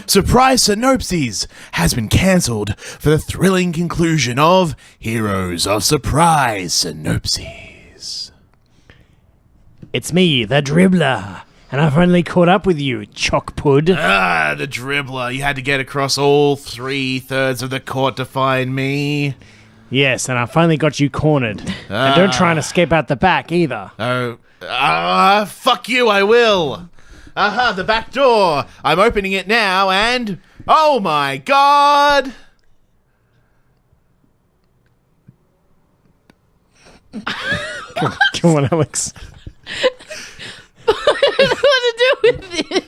Surprise Synopses has been cancelled for the thrilling conclusion of Heroes of Surprise Synopses. It's me, the dribbler, and I finally caught up with you, Chockpud. Ah, the dribbler. You had to get across all 3/3 of the court to find me. Yes, and I finally got you cornered. And don't try and escape out the back either. Fuck you, I will. Aha, the back door. I'm opening it now and... Oh my god! Come on, Alex. I don't know what to do with this.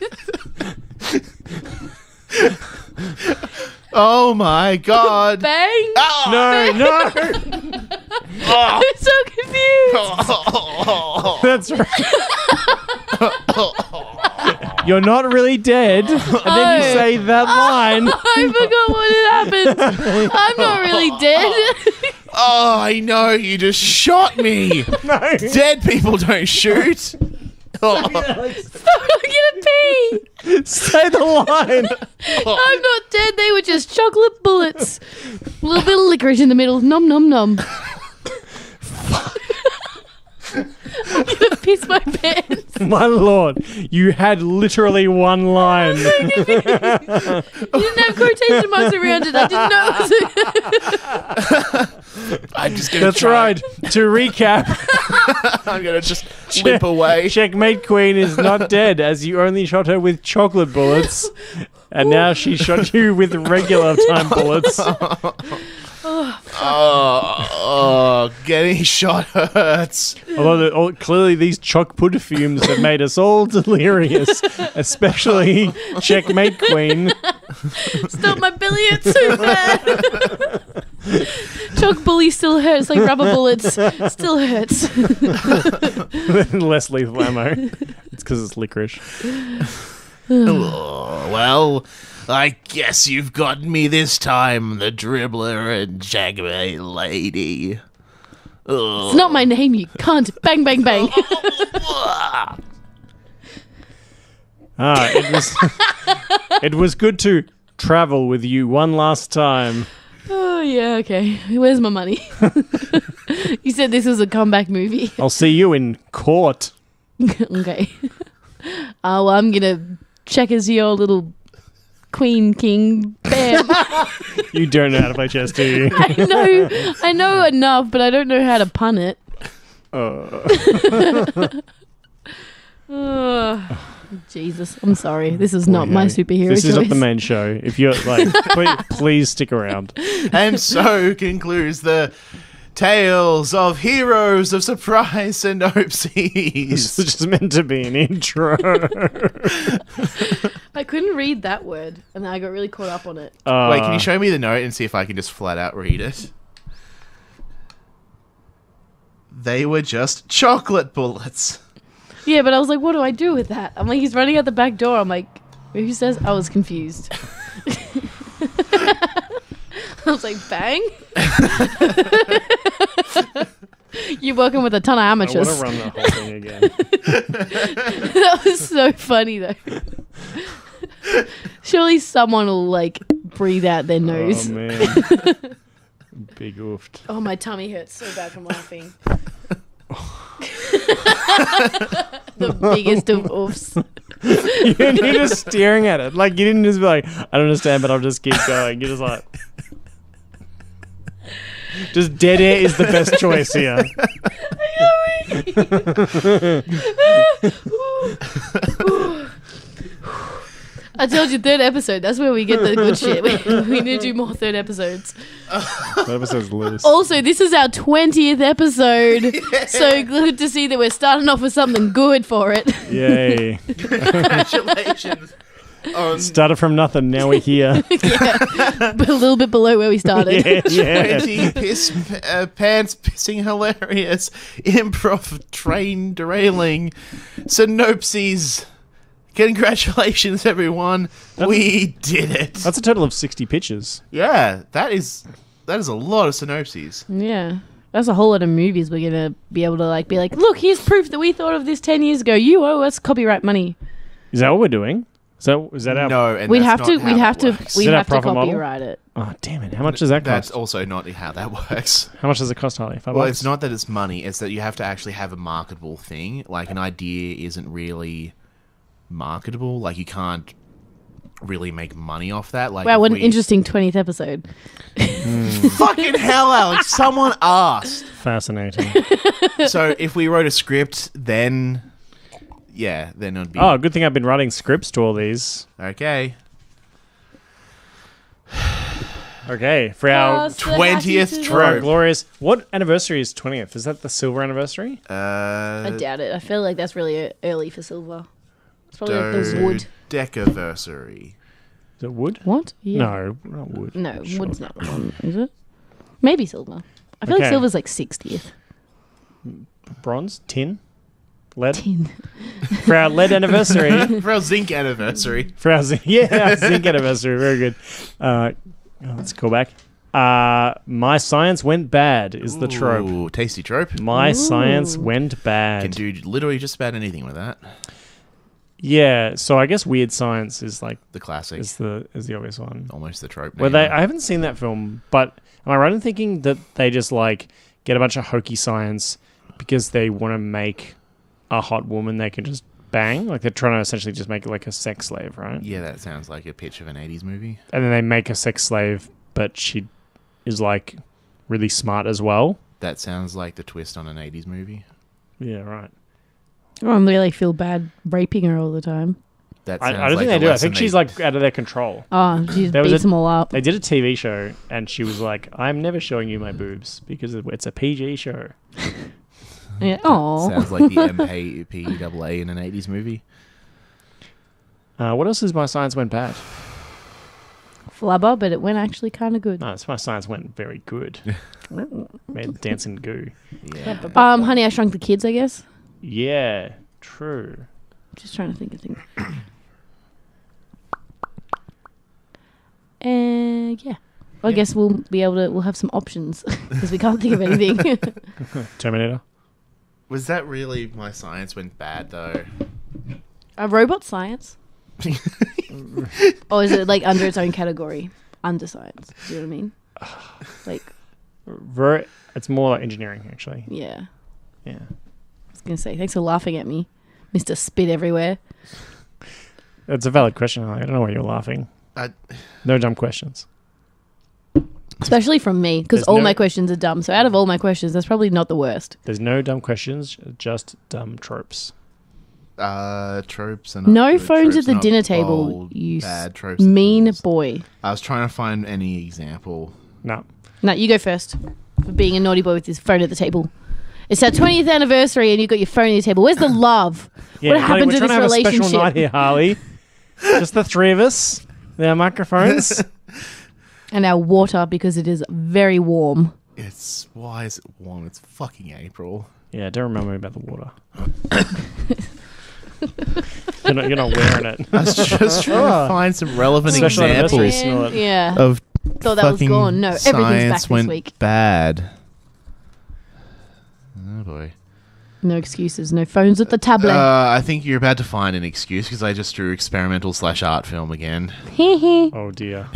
Oh my god! Bang! Oh, No. I'm so confused. That's right. You're not really dead. And then you say that line. I forgot what had happened. I'm not really dead. Oh, I know, you just shot me! No. Dead people don't shoot! I'm gonna pee. Say the line. I'm not dead. They were just chocolate bullets. A little bit of licorice in the middle. Nom nom nom. I'm gonna piss my pants. My lord, you had literally one line. You didn't have quotation marks around it. I didn't know it was I'm just gonna That's try. right. To recap, I'm gonna just limp away. Checkmate Queen is not dead, as you only shot her with chocolate bullets, and now she shot you with regular time bullets. Getting shot hurts. Although clearly these chockpud fumes have made us all delirious, especially Checkmate Queen. Stop, my belly hurts so bad. Choc bully still hurts like rubber bullets. Still hurts. Less lethal ammo. It's because it's licorice. Oh, well, I guess you've got me this time, the dribbler and Jagmate lady. It's not my name, you cunt. Bang, bang, bang. It was good to travel with you one last time. Oh, yeah, okay. Where's my money? You said this was a comeback movie. I'll see you in court. Okay. Well, I'm gonna check as your little queen, king, bam. You don't know how to play chess, do you? I know enough, but I don't know how to pun it. Jesus, I'm sorry. This is not my superhero This choice. is not the main show. If you're like, please stick around. And so concludes the Tales of Heroes of Surprise Synopses. This is just meant to be an intro. I couldn't read that word, and I got really caught up on it. Wait, can you show me the note and see if I can just flat out read it? They were just chocolate bullets. Yeah, but I was like, what do I do with that? I'm like, he's running out the back door. I'm like, who says? I was confused. I was like, bang. You're working with a ton of amateurs. I want to run the whole thing again. That was so funny, though. Surely someone will, like, breathe out their nose. Oh, man. Big oofed. Oh, my tummy hurts so bad from laughing. The biggest of oofs. You're just staring at it. Like, you didn't just be like, I don't understand, but I'll just keep going. You're just like... Just dead air is the best choice here. I told you, third episode. That's where we get the good shit. We need to do more third episodes. That episode's loose. Also, this is our 20th episode. Yeah. So good to see that we're starting off with something good for it. Yay. Congratulations. Started from nothing, now we're here. Yeah, but a little bit below where we started. Yeah. 20 pants pissing hilarious improv train derailing synopses. Congratulations, everyone. We did it. That's a total of 60 pitches. Yeah, that is a lot of synopses. Yeah. That's a whole lot of movies we're going to be able to be like, look, here's proof that we thought of this 10 years ago. You owe us copyright money. Is that what we're doing? Is that our... No, and We'd that's have to. not We'd how have that to. works. We'd Is it our have to profit model? copyright it. Oh, damn it. How much does that That's cost? also not how that works. How much does it cost, Harley? $5? Well, it's not that it's money. It's that you have to actually have a marketable thing. Like, an idea isn't really marketable. Like, you can't really make money off that. Like, Wow, if what an we- interesting 20th episode. Fucking hell, Alex! Someone asked. Fascinating. So, if we wrote a script, then it'd be Oh, good thing I've been writing scripts to all these. okay. Okay, for our... Pass the 20th hattie to For our trope. glorious... What anniversary is 20th? Is that the silver anniversary? I doubt it. I feel like that's really early for silver. It's probably like the wood. Decaversary. Is it wood? What? Yeah. No, not wood. No, Sure. wood's not one, is it? Maybe silver. I feel like Okay. silver's like 60th. Bronze? Tin? Lead? Tin. For our lead anniversary. For our zinc anniversary. For our zinc, our zinc anniversary. Very good. Let's go back. My science went bad is the trope. Ooh, tasty trope. My Ooh. science went bad. Can do literally just about anything with that. Yeah, so I guess weird science is like The classic. is the obvious one. Almost the trope. Well, name. I haven't seen that film, but am I right in thinking that they just like get a bunch of hokey science because they want to make a hot woman they can just bang? Like they're trying to essentially just make it like a sex slave, right? Yeah, that sounds like a pitch of an 80s movie. And then they make a sex slave, but she is like really smart as well. That sounds like the twist on an 80s movie. Yeah, right. Oh, I really feel bad raping her all the time. That I sounds don't like think they the do. I lesson think she's they- like out of their control. Oh, she just There was beats a- them all up. They did a TV show, and she was like, "I'm never showing you my boobs because it's a PG show." Yeah. Oh. Sounds like the MPAA in an 80s movie. What else is My Science Went Bad? Flubber, but it went actually kind of good. No, it's My Science Went Very Good. Made dancing goo. Yeah. Honey, I Shrunk the Kids, I guess. Yeah, true. Just trying to think of things. Yeah. Well, I guess we'll have some options because we can't think of anything. Terminator. Was that really My Science Went Bad, though? Robot science? Or is it like under its own category? Under science. Do you know what I mean? Like, It's more like engineering, actually. yeah. Yeah. I was going to say, thanks for laughing at me, Mr. Spit Everywhere. It's a valid question. I don't know why you're laughing. No dumb questions. Especially from me, because There's all no- my questions are dumb. So out of all my questions, that's probably not the worst. There's no dumb questions, just dumb tropes. Tropes are not No good. phones Tropes at the are not dinner table, bold, you bad tropes are mean fools. boy. I was trying to find any example. No. No, you go first for being a naughty boy with his phone at the table. It's our 20th anniversary and you've got your phone at your table. Where's the love? Yeah, What Harley, happened we're to trying this have a special relationship? night here, Harley. Just the three of us. Their microphones. And our water because it is very warm. Why is it warm? It's fucking April. Yeah, don't remind me about the water. You're not wearing it. I was just trying to find some relevant Special anniversary. examples Smell it. Yeah. of Thought that was fucking gone. No, everything's back science this went week. bad. Oh boy. No excuses. No phones at the tablet. I think you're about to find an excuse because I just drew experimental/art film again. Oh, dear.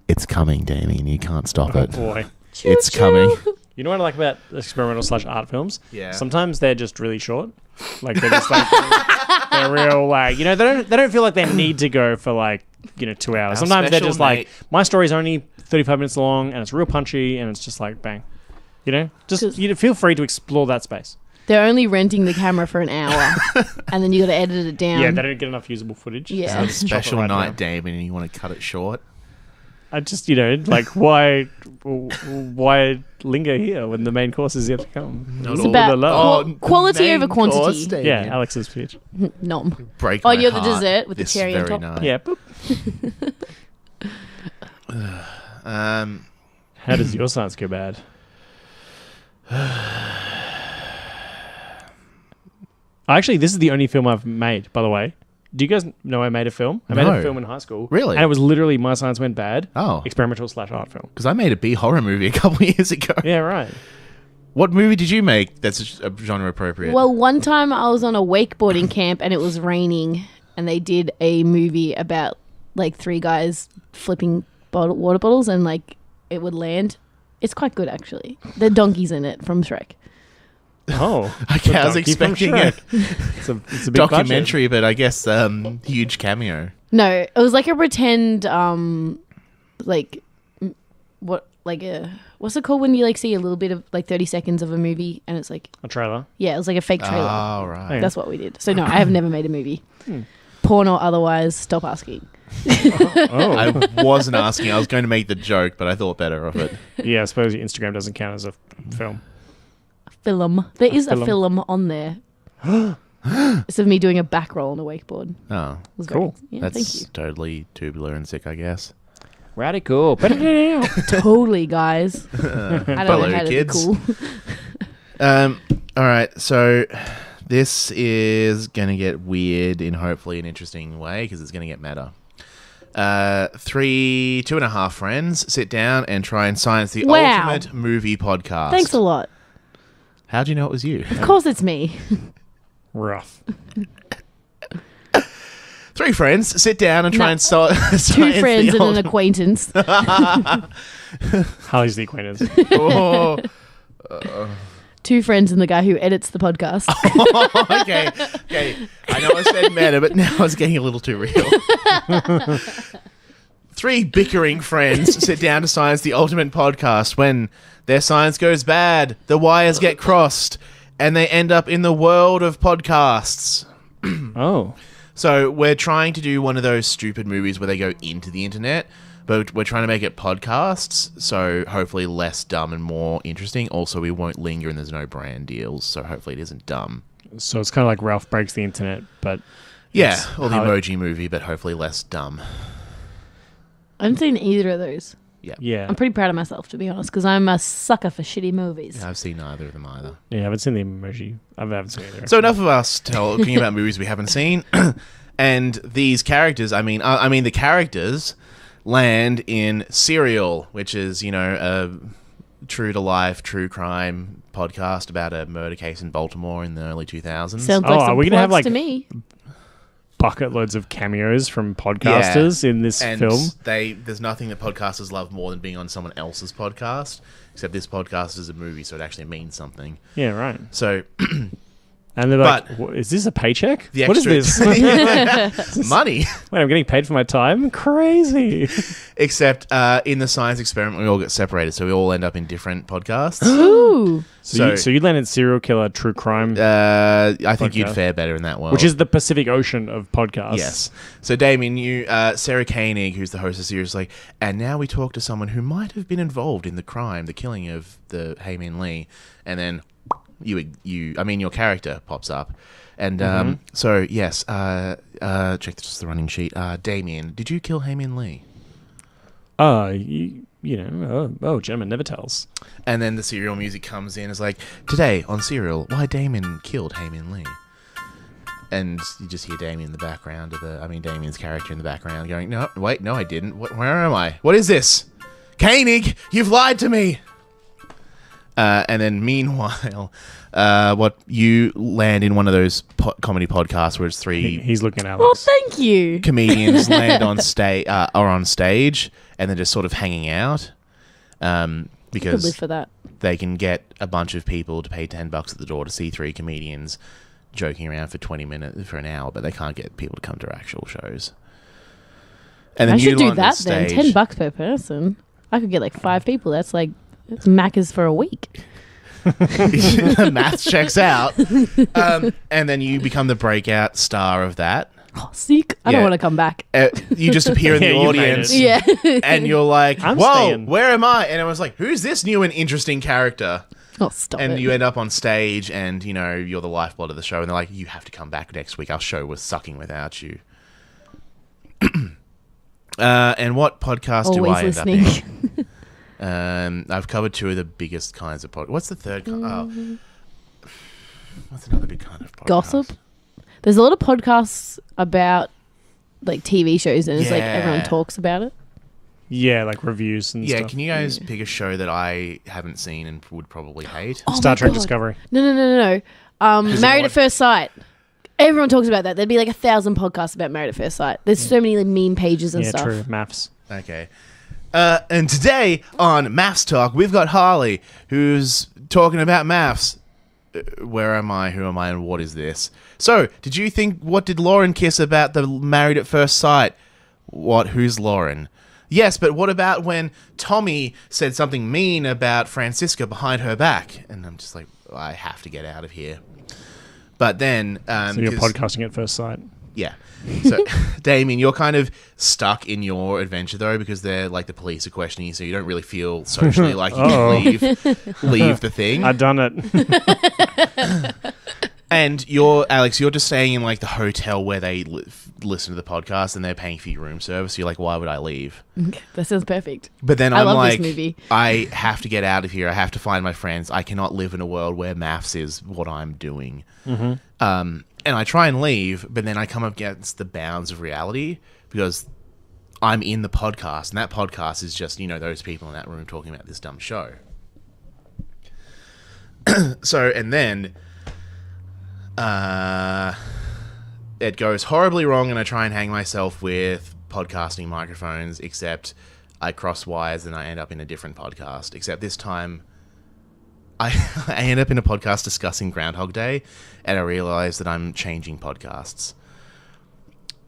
It's coming, Damien. You can't stop Oh, it. boy. It's coming. You know what I like about experimental/art films? Yeah. Sometimes they're just really short. Like they're just like they're real like they don't feel like they need to go for like 2 hours. Our Sometimes they're special just like mate- my story's only 35 minutes long and it's real punchy and it's just like bang. Just feel free to explore that space. They're only renting the camera for an hour. And then you got to edit it down. Yeah, they don't get enough usable footage. Yeah. so It's a chop it special right night, down. Damien, and you want to cut it short. I just like why linger here when the main course is yet to come? Not It's all about the love. qual- quality main over quantity. course, Damien. Yeah, Alex's pitch. Nom. Break Oh, my you're the heart dessert with the this cherry on very top? night. Yeah. Boop. How does your science go bad? Actually, this is the only film I've made, by the way. Do you guys know I made a film? I made No. a film in high school. Really? And it was literally My Science Went Bad. Oh. Experimental/art film. Because I made a B horror movie a couple years ago. Yeah, right. What movie did you make that's genre appropriate? Well, one time I was on a wakeboarding camp and it was raining, and they did a movie about like 3 guys flipping water bottles and like it would land. It's quite good actually. The donkey's in it from Shrek. Oh, okay, I was expecting a it's a big documentary, but I guess huge cameo. No, it was like a pretend what's it called when you like see a little bit of like 30 seconds of a movie and it's like a trailer. Yeah, it was like a fake trailer. Oh, right. That's what we did. So no, I have never made a movie. Porn or otherwise, stop asking. I wasn't asking. I was going to make the joke, but I thought better of it. Yeah, I suppose your Instagram doesn't count as a film. Film. There is a film on there. It's of me doing a back roll on a wakeboard. Oh, cool. Thank you. That's totally tubular and sick, I guess. Radical. Totally, guys. I don't know how to be cool. All right, so this is going to get weird in hopefully an interesting way because it's going to get meta. 2.5 friends sit down and try and science the ultimate movie podcast. Thanks a lot. How'd you know it was you? Of course it's me. Rough. 3 friends sit down and try and science 2 friends and an acquaintance. Harley's the acquaintance. 2 friends and the guy who edits the podcast. Okay. I know I said meta, but now it's getting a little too real. 3 bickering friends sit down to science the ultimate podcast. When their science goes bad, the wires get crossed, and they end up in the world of podcasts. Oh. So we're trying to do one of those stupid movies where they go into the internet, but we're trying to make it podcasts, so hopefully less dumb and more interesting. Also, we won't linger and there's no brand deals, so hopefully it isn't dumb. So it's kind of like Ralph Breaks the Internet, but... Yeah, or the Emoji Movie, but hopefully less dumb. I haven't seen either of those. Yeah. I'm pretty proud of myself, to be honest, because I'm a sucker for shitty movies. Yeah, I've seen neither of them either. Yeah, I haven't seen the Emoji. I haven't seen either. So enough of us talking about movies we haven't seen. And these characters, I mean the characters land in Serial, which is, a true-to-life, true crime podcast about a murder case in Baltimore in the early 2000s. Sounds like some are we gonna have, plugs like, to me. Bucket loads of cameos from podcasters in this film. There's nothing that podcasters love more than being on someone else's podcast, except this podcast is a movie, so it actually means something. Yeah, right. So... And they're like, is this a paycheck? What is this? Money. Wait, I'm getting paid for my time? Crazy. Except in the science experiment, we all get separated, so we all end up in different podcasts. Ooh. So you landed serial killer, true crime. I think you'd fare better in that world. Which is the Pacific Ocean of podcasts. Yes. So Damien, Sarah Koenig, who's the host of the series, like, and now we talk to someone who might have been involved in the crime, the killing of the Hae-Min Lee, and then... your character pops up. And so, yes, check just the running sheet. Damien, did you kill Hae-Min Lee? Gentleman never tells. And then the Serial music comes in. It's like, today on Serial, why Damien killed Hae-Min Lee. And you just hear Damien in the background Damien's character in the background going, no, I didn't. Where am I? What is this? Koenig, you've lied to me. And then meanwhile, you land in one of those comedy podcasts where it's 3... He's looking at Alex. Well, thank you. Comedians land on stage, and they're just sort of hanging out. Because I could live for that. They can get a bunch of people to pay $10 at the door to see 3 comedians joking around for 20 minutes, for an hour, but they can't get people to come to actual shows. And then I should do that stage, then. $10 per person. I could get like 5 people. That's like... It's Macca's for a week. Math checks out. And then you become the breakout star of that. Oh, sick. I don't want to come back. You just appear in the audience. Yeah. And you're like, I'm whoa, staying. Where am I? And I was like, who's this new and interesting character? Oh, stop and it. you end up on stage and, you're the lifeblood of the show. And they're like, you have to come back next week. Our show was sucking without you. And what podcast do I end up in? I've covered 2 of the biggest kinds of podcasts. What's the third kind? What's another big kind of podcast? Gossip. There's a lot of podcasts about like TV shows, and it's like everyone talks about it. Yeah, like reviews and Yeah, stuff. can you guys pick a show that I haven't seen and would probably hate? Oh Star my Trek God. Discovery. No. Married what- at First Sight. Everyone talks about that. There'd be like 1,000 podcasts about Married at First Sight. There's so many like, meme pages and Yeah, stuff. true. Maths. Okay. And today on Maths Talk, we've got Harley, who's talking about maths. Where am I? Who am I? And what is this? So, what did Lauren kiss about the Married at First Sight? What? Who's Lauren? Yes, but what about when Tommy said something mean about Francisca behind her back? And I'm just like, I have to get out of here. But then... So you're podcasting at first sight. Yeah. So, Damien, you're kind of stuck in your adventure, though, because they're like the police are questioning you, so you don't really feel socially like you can leave the thing. I've done it. And Alex, you're just staying in like the hotel where they listen to the podcast and they're paying for your room service. So you're like, why would I leave? That sounds perfect. But then I I'm love like, this movie. I have to get out of here. I have to find my friends. I cannot live in a world where maths is what I'm doing. Mm-hmm. And I try and leave, but then I come up against the bounds of reality because I'm in the podcast, and that podcast is just, those people in that room talking about this dumb show. So, and then it goes horribly wrong, and I try and hang myself with podcasting microphones, except I cross wires and I end up in a different podcast. Except this time, I end up in a podcast discussing Groundhog Day, and I realize that I'm changing podcasts.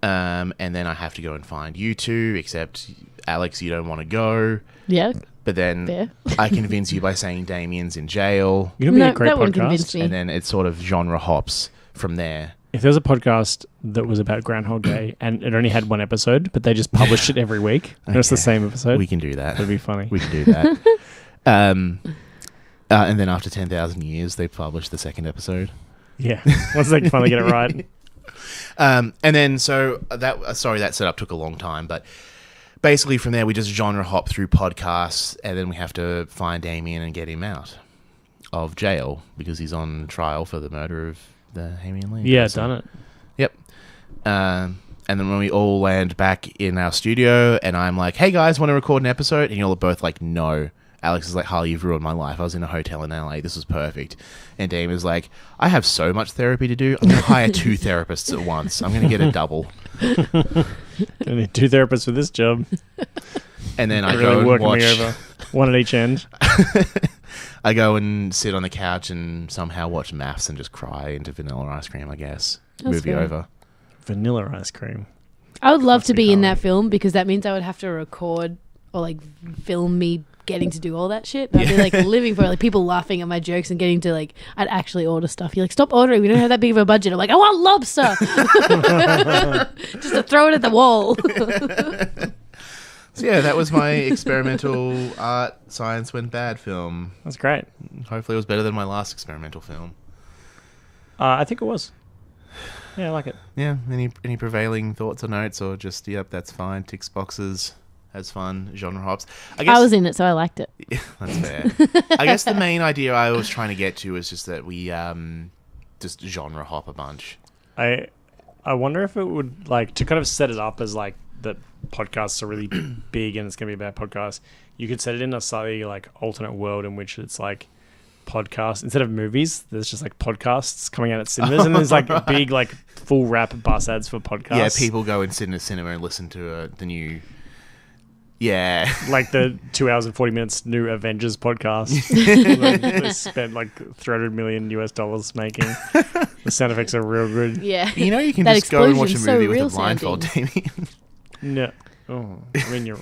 And then I have to go and find you two, except Alex, you don't want to go. Yeah. But then Fair. I convince you by saying Damien's in jail, You know, be No, a great that wouldn't convince podcast. me. and then it sort of genre hops from there. If there was a podcast that was about Groundhog Day and it only had one episode, but they just published it every week, and it's the Okay. same episode, We can do that. that'd be funny. We can do that. And then after 10,000 years, they publish the second episode. Yeah, once they finally get it right. And then, so that setup took a long time, but basically from there, we just genre hop through podcasts, and then we have to find Damien and get him out of jail because he's on trial for the murder of the Damien Lee. Yeah, person. done it. Yep. And then when we all land back in our studio, and I'm like, hey guys, want to record an episode? And you're both like, no. Alex is like, Harley, you've ruined my life. I was in a hotel in LA. This was perfect. And Dame is like, I have so much therapy to do. I'm going to hire 2 therapists at once. I'm going to get a double. I need 2 therapists for this job. And then I They're go really and working watch. me over. One at each end. I go and sit on the couch and somehow watch Maths and just cry into Vanilla Ice Cream, I guess. That's Movie fair. over. Vanilla ice cream. I would love to Must be be in hard. that film because that means I would have to record or like film me getting to do all that shit. I'd be like living for it, like people laughing at my jokes and getting to like I'd actually order stuff. You're like, stop ordering, we don't have that big of a budget. I'm like, I want lobster. Just to throw it at the wall. So yeah, that was my experimental art science went bad film. That's great. Hopefully it was better than my last experimental film. I think it was. Yeah, I like it. Yeah, any prevailing thoughts or notes, or just, yep, that's fine, ticks boxes, has fun, genre hops. I was in it, so I liked it. That's fair. I guess the main idea I was trying to get to is just that we just genre hop a bunch. I wonder if it would, like, to kind of set it up as, like, that podcasts are really big and it's going to be about podcasts, you could set it in a slightly, like, alternate world in which it's, like, podcasts. Instead of movies, there's just, like, podcasts coming out at cinemas, and there's, like, big, like, full wrap bus ads for podcasts. Yeah, people go and sit in a cinema and listen to the new... Yeah. Like the 2 hours and 40 minutes new Avengers podcast. They spent like $300 million making. The sound effects are real good. Yeah. You know, you can That just go and watch a explosion's so movie with real a blindfold, Damien. No. Oh, I mean, you're...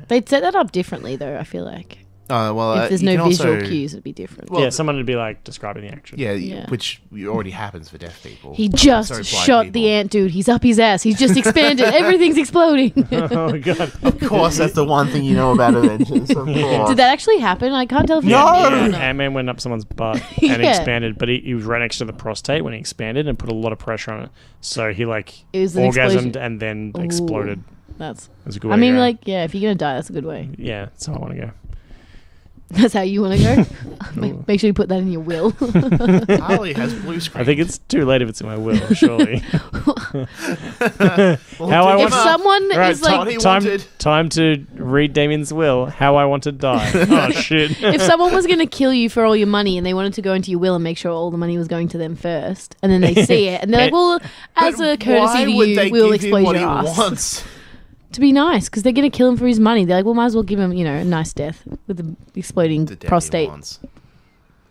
They'd set that up differently though, I feel like. Well, If there's you no can visual also- cues, it'd be different. Well, yeah, someone would be like describing the action. Yeah, Yeah. which already happens for deaf people. He Sorry, just blind shot people. the ant dude. He's up his ass. He's just expanded. Everything's exploding. Oh, God. Of course, that's the one thing you know about Avengers. Of course. Did that actually happen? I can't tell if No! it Yeah, Ant-Man went up someone's butt and Yeah. expanded, but he was right next to the prostate when he expanded and put a lot of pressure on it. So he, like, It was an orgasmed explosion. and then Ooh. exploded. That's. It was a good way I to mean, go. like, yeah, if you're gonna die, that's a good way. Yeah, that's how I want to go. That's how you want to go? Make sure you put that in your will. Harley has blue screen. I think it's too late if it's in my will, surely. How I If want someone Right, is like... time to read Damien's will. How I want to die. Oh, shit. If someone was going to kill you for all your money and they wanted to go into your will and make sure all the money was going to them first, and then they see it, and they're like, well, as a courtesy to you, we'll expose your ass. To be nice, because they're going to kill him for his money. They're like, well, might as well give him, a nice death with the exploding prostate.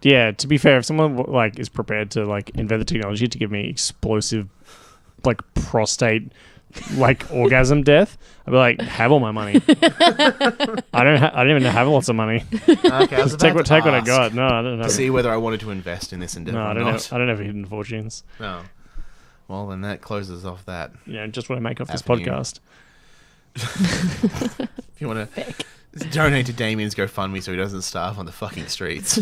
Yeah, to be fair, if someone like is prepared to like invent the technology to give me explosive, like prostate, like orgasm death, I'd be like, have all my money. I don't even have lots of money. Okay, Just take what I got. No, I don't know. To see whether I wanted to invest in this endeavor. No, I don't know. I don't have hidden fortunes. No. Well, then that closes off that. Just what I make off this Avenue. podcast. If you want to donate to Damien's GoFundMe so he doesn't starve on the fucking streets.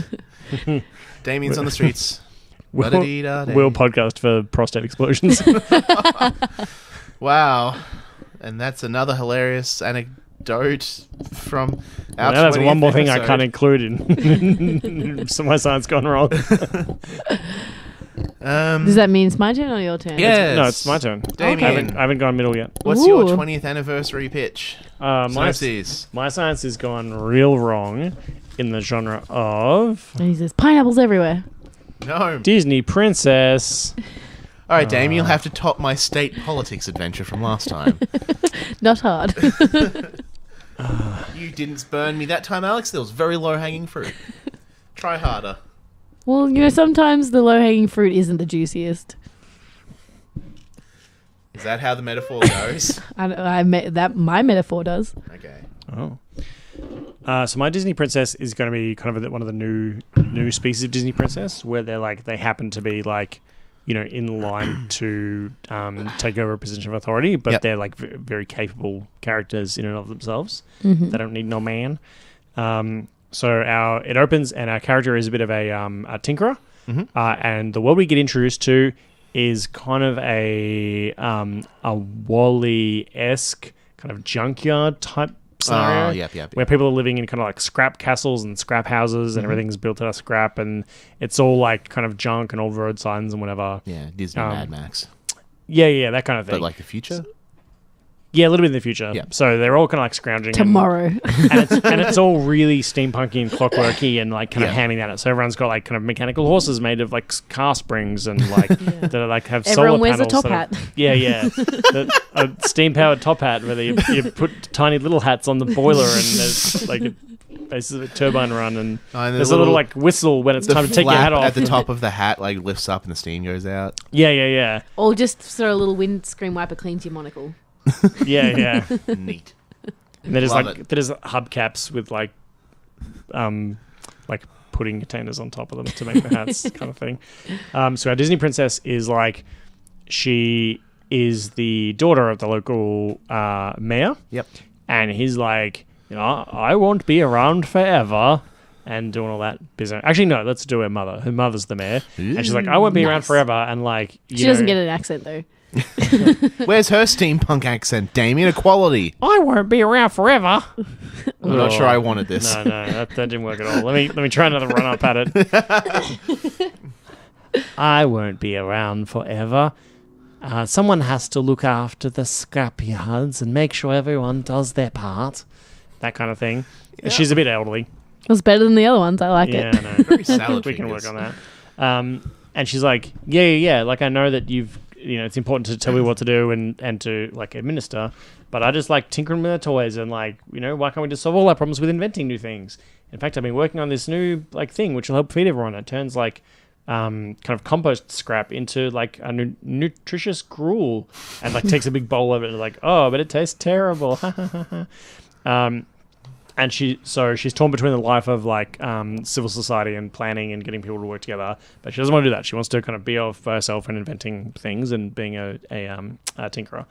Damien's on the streets. Will podcast for prostate explosions. Wow. And that's another hilarious anecdote from our Now that's 20th one more thing I episode. can't include in so my science gone wrong. Does that mean it's my turn or your turn? Yes. No, it's my turn. Damien. I haven't gone middle yet. What's your Ooh. 20th anniversary pitch? My Synopsis. science has gone real wrong in the genre of And he says, pineapples everywhere. No. Disney princess. All right, Damien, you'll have to top my state politics adventure from last time. Not hard. You didn't burn me that time, Alex. There was very low-hanging fruit. Try harder. Well, sometimes the low-hanging fruit isn't the juiciest. Is that how the metaphor goes? My metaphor does. Okay. Oh. So my Disney princess is going to be kind of one of the new species of Disney princess, where they happen to be like, in line to take over a position of authority, but they're like very capable characters in and of themselves. Mm-hmm. They don't need no man. So it opens and our character is a bit of a tinkerer, and the world we get introduced to is kind of a Wall-E-esque kind of junkyard type scenario. Where people are living in kind of like scrap castles and scrap houses, and everything's built out of scrap, and it's all like kind of junk and old road signs and whatever. Yeah, Disney Mad Max. Yeah, that kind of thing. But like the future? Yeah, a little bit in the future. Yeah. So they're all kind of like scrounging. Tomorrow. And it's all really steampunky and clockworky and like kind of hamming that out. So everyone's got like kind of mechanical horses made of like car springs and like that are, like have Everyone solar wears a panels. top hat. A steam powered top hat where you put tiny little hats on the boiler and there's like basically a turbine run and there's a little like whistle when it's time to take your hat off. At the top of the hat like lifts up and the steam goes out. Yeah. Or just so a little windscreen wiper cleans your monocle. Yeah. Neat. And there's Love like there's hubcaps with like pudding containers on top of them to make the hats kind of thing. So our Disney princess is like she is the daughter of the local mayor. Yep. And he's like, I won't be around forever. And doing all that business. Actually, no, let's do her mother. Her mother's the mayor. And she's like, I won't be around forever. And like, she doesn't get an accent though. Where's her steampunk accent, Damien? Equality. I won't be around forever. I'm not sure I wanted this. No, that didn't work at all. Let me try another run up at it. I won't be around forever. Someone has to look after the scrapyards and make sure everyone does their part. That kind of thing. Yeah. She's a bit elderly. It was better than the other ones. I like it. I know. Very salad We can fingers. work on that. And she's like, yeah. Like, I know that it's important to tell me what to do and to, like, administer. But I just like tinkering with our toys and, like, why can't we just solve all our problems with inventing new things? In fact, I've been working on this new, like, thing which will help feed everyone. It turns, like, kind of compost scrap into, like, a nutritious gruel and, like, takes a big bowl of it and, like, oh, but it tastes terrible. And she's torn between the life of like civil society and planning and getting people to work together, but she doesn't want to do that. She wants to kind of be off by herself and inventing things and being a tinkerer.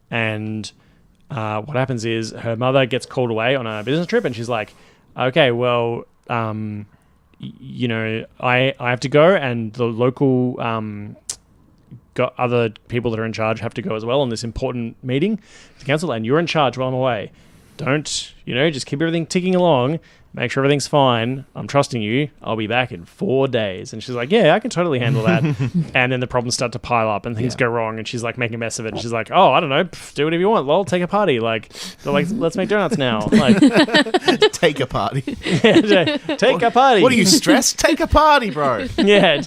And what happens is her mother gets called away on a business trip, and she's like, "Okay, well, I have to go, and the local got other people that are in charge have to go as well on this important meeting to council, and you're in charge while I'm away." Don't, just keep everything ticking along make sure everything's fine. I'm trusting you. I'll be back in 4 days. And she's like, yeah, I can totally handle that. And then the problems start to pile up and things go wrong. And she's like making a mess of it. And she's like, oh, I don't know. Do whatever you want. Lol, take a party. Like, they're like, let's make donuts now. Like, Take a party. take a party. What are you stressed? Take a party, bro. Yeah.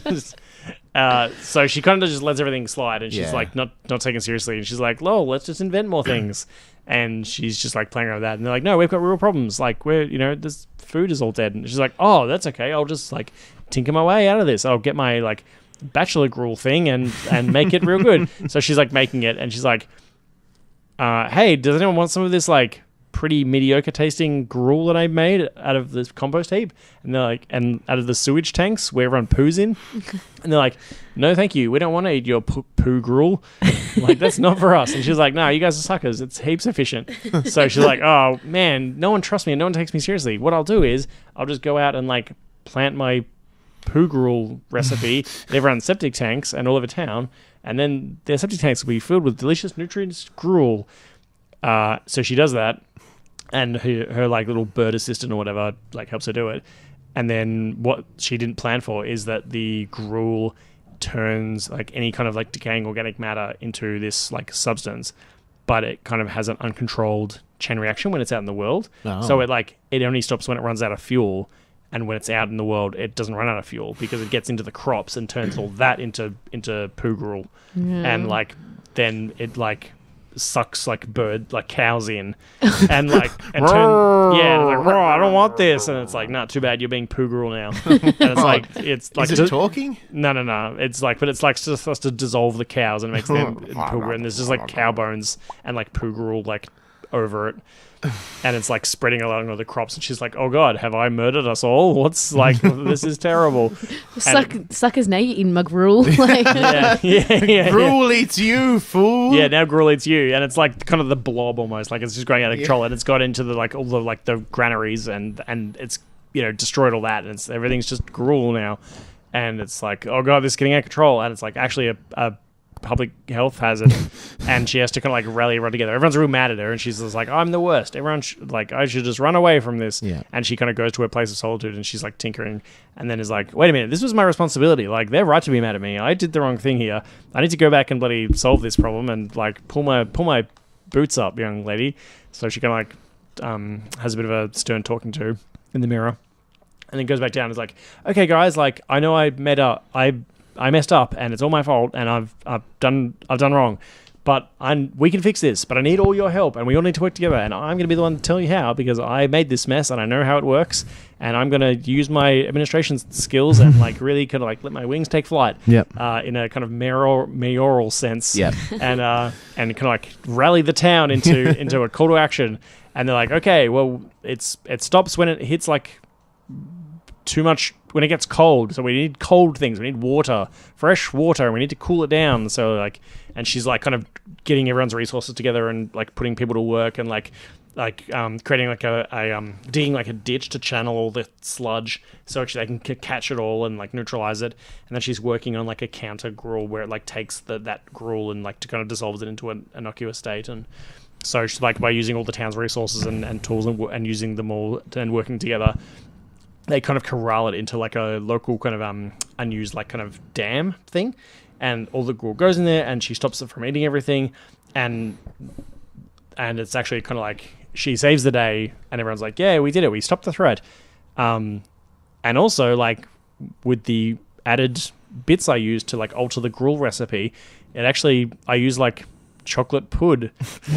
So she kind of just lets everything slide. And she's Yeah. like, not taken seriously. And she's like, lol, let's just invent more things. And she's just like playing around with that. And they're like, no, we've got real problems. Like, this food is all dead. And she's like, oh, that's okay. I'll just like tinker my way out of this. I'll get my like bachelor gruel thing and make it real good. So she's like making it. And she's like, hey, does anyone want some of this like pretty mediocre tasting gruel that I made out of this compost heap? And they're like, and out of the sewage tanks where everyone poos in. And they're like, no, thank you. We don't want to eat your poo gruel. Like, that's not for us. And she's like, no, you guys are suckers. It's heaps efficient. So she's like, oh man, no one trusts me and no one takes me seriously. What I'll do is I'll just go out and like plant my poo gruel recipe in everyone's septic tanks and all over town. And then their septic tanks will be filled with delicious nutrients gruel. So she does that. And her like little bird assistant or whatever like helps her do it. And then what she didn't plan for is that the gruel turns like any kind of like decaying organic matter into this like substance, but it kind of has an uncontrolled chain reaction when it's out in the world. Oh. So it only stops when it runs out of fuel, and when it's out in the world it doesn't run out of fuel because it gets into the crops and turns all that into poo gruel. And like then it like sucks like cows in and like and turn and it's like, I don't want this, and it's like, not too bad, you're being poo gruel now. And it's like Is it talking? no, it's like, but it's like supposed to dissolve the cows and it makes them poo gruel, and there's just like cow bones and like poo gruel like over it, and it's like spreading along all the crops. And she's like, oh god, have I murdered us all? What's like this is terrible. Suckers, now you're eating my gruel. Like, yeah. Gruel eats you, fool. Yeah, now gruel eats you, and it's like kind of the blob almost, like it's just going out of control, and it's got into the like all the like the granaries and it's destroyed all that, and everything's just gruel now, and it's like, oh god, this is getting out of control, and it's like actually a public health hazard. And she has to kind of like rally everyone together. Everyone's real mad at her, and she's just like, I'm the worst. Everyone I should just run away from this. Yeah. And she kind of goes to her place of solitude, and she's like tinkering, and then is like, wait a minute, this was my responsibility. Like, they're right to be mad at me. I did the wrong thing here. I need to go back and bloody solve this problem and like pull my boots up, young lady. So she kind of like has a bit of a stern talking to in the mirror, and then goes back down and is like, okay guys, like I know I messed up and it's all my fault and I've done wrong, but we can fix this, but I need all your help and we all need to work together, and I'm going to be the one to tell you how, because I made this mess and I know how it works, and I'm going to use my administration skills and like really kind of like let my wings take flight. Yep. In a kind of mayoral sense. Yep. And kind of like rally the town into a call to action. And they're like, okay, well it stops when it hits like too much, when it gets cold. So we need cold things. We need water, fresh water, and we need to cool it down. So like, and she's like kind of getting everyone's resources together and like putting people to work and like creating like digging like a ditch to channel all the sludge so actually they can catch it all and like neutralize it. And then she's working on like a counter gruel where it like takes that gruel and like to kind of dissolves it into an innocuous state. And so she's like, by using all the town's resources and tools and using them all and working together, they kind of corral it into like a local kind of unused like kind of dam thing, and all the gruel goes in there and she stops it from eating everything, and it's actually kind of like she saves the day, and everyone's like, yeah, we did it, we stopped the threat. And also like with the added bits I used to like alter the gruel recipe, it actually, I use like chocolate pud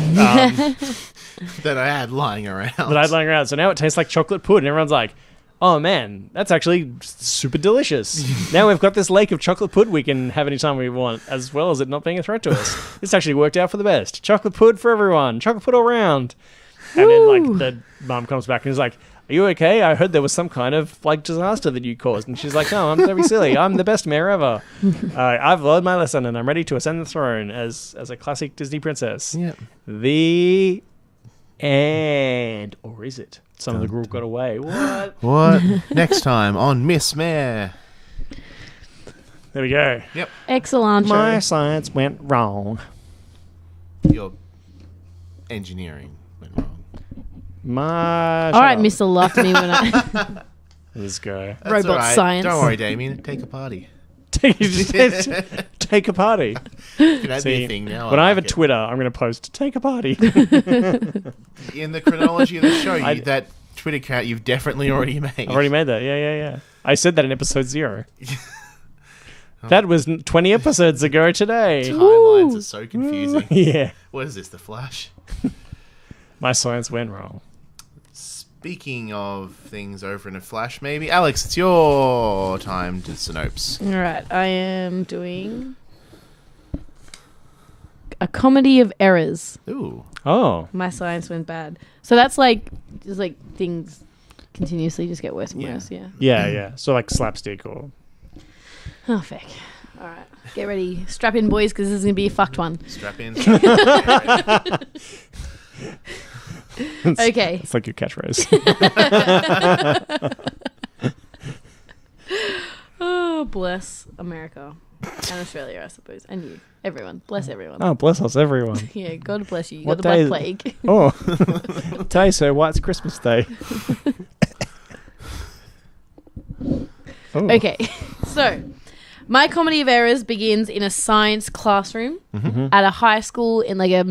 that I had lying around. So now it tastes like chocolate pud, and everyone's like, oh man, that's actually super delicious. Now we've got this lake of chocolate pud we can have anytime we want, as well as it not being a threat to us. This actually worked out for the best. Chocolate pud for everyone. Chocolate pud all round. And then like the mum comes back and is like, are you okay? I heard there was some kind of like disaster that you caused. And she's like, no, don't be silly. I'm the best mayor ever. I've learned my lesson and I'm ready to ascend the throne as a classic Disney princess. Yeah. The end. Or is it? Some of the gruel got away. What? Next time on Miss Mayor. There we go. Yep. Excellent. My science went wrong. Your engineering went wrong. All right, Mr. Laughed at me when I... This guy. That's Robot all right. science. Don't worry, Damien. Take a party. Take a party. That'd be a thing now. When I have a Twitter, I'm going to post, take a party. In the chronology of the show, that Twitter account you've definitely already made. I've already made that. Yeah. I said that in episode 0. That was 20 episodes ago today. Timelines are so confusing. Yeah. What is this, The Flash? My science went wrong. Speaking of things over in a flash, maybe. Alex, it's your time to synopsis. All right, I am doing a comedy of errors. Ooh. Oh. My science went bad. So that's like, just like things continuously just get worse and worse, yeah. Yeah. So like slapstick or... Oh, feck. All right, get ready. Strap in, boys, because this is going to be a fucked one. Strap in. Okay. It's like your catchphrase. Oh, bless America and Australia, I suppose, and you, everyone. Bless everyone. Oh, bless us, everyone. Yeah, God bless you. You What got the day Black is- Plague. Oh. Today, so White's Christmas Day. Oh. Okay, so my comedy of errors begins in a science classroom at a high school in like a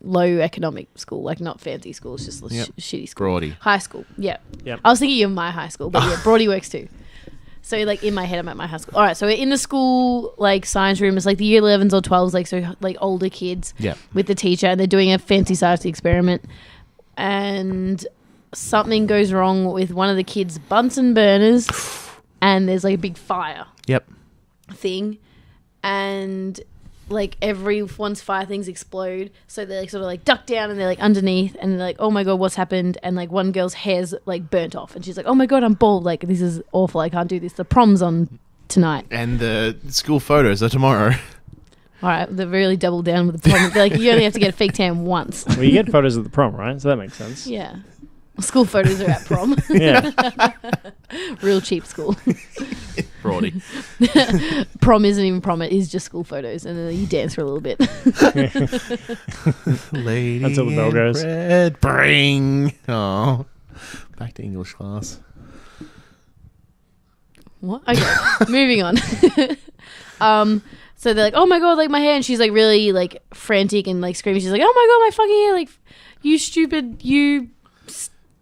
low economic school, like not fancy school. It's just a shitty school. Broady. High school. Yeah. Yep. I was thinking of my high school, but yeah, Broady works too. So like in my head, I'm at my high school. All right, so we're in the school like science room. It's like the year 11s or 12s, like so like older kids with the teacher, and they're doing a fancy science experiment, and something goes wrong with one of the kids' Bunsen burners, and there's like a big fire thing, and like everyone's fire things explode, so they like sort of like duck down and they're like underneath, and they're like, oh my god, what's happened? And like one girl's hair's like burnt off, and she's like, oh my god, I'm bald, like this is awful, I can't do this, the prom's on tonight. And the school photos are tomorrow. All right, they've really doubled down with the prom. They're like, you only have to get a fake tan once. Well, you get photos of the prom, right? So that makes sense. Yeah. School photos are at prom. Yeah. Real cheap school. Broady. Prom isn't even prom, it is just school photos, and then you dance for a little bit. Lady Until the bell goes. Bread, bring. Oh. Back to English class. What? Okay, moving on. So they're like, oh my god, like my hair, and she's like really like frantic and like screaming. She's like, oh my god, my fucking hair, like you stupid,